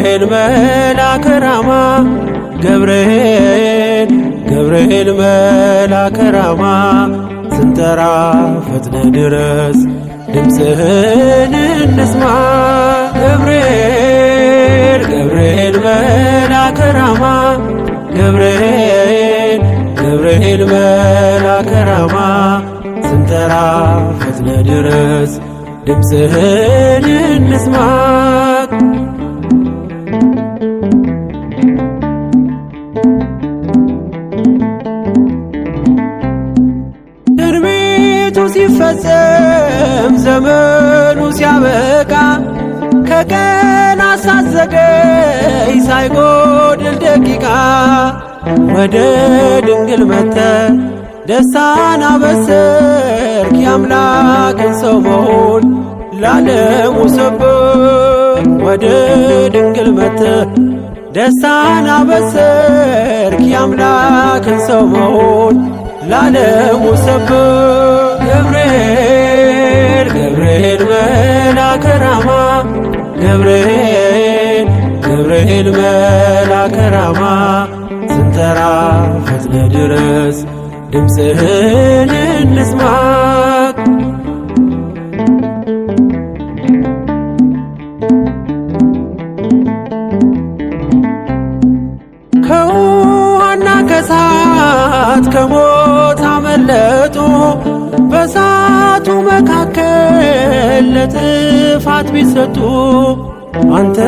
ገብርኤል መልአከ ራማ ገብርኤል መልአከ ራማ ስንጠራ ፈጥነ ድረስ ድምፅህን እንስማ። ገብርኤል መልአከ ራማ ገብርኤል መልአከ ራማ ስንጠራ ፈጥነ ድረስ ድምፅህን እንስማ። ትንቢቱ ሲፈጸም ዘመኑ ሲያበቃ ከቀናት ሳትዘገይ ሳይጎድል ደቂቃ ወደ ድንግል መጥተህ ደስታን አበሰርክ። የአምላክን ሰው መሆን ለዓለሙ ሰበክ። ወደ ድንግል መጥተህ ደስታን አበሰርክ። የአምላክን ሰው መሆን ለዓለሙ ሰበክ። ገብርኤል መልአከ ራማ ገብርኤል መልአከ ራማ ስንጠራ ፈጥነ ድረስ ድምፅህን እንስማ። ከውሃና ከእሳት ከሞት አመለጡ በእሳቱ መካከል ለጥፋት ቢሰጡ አንተ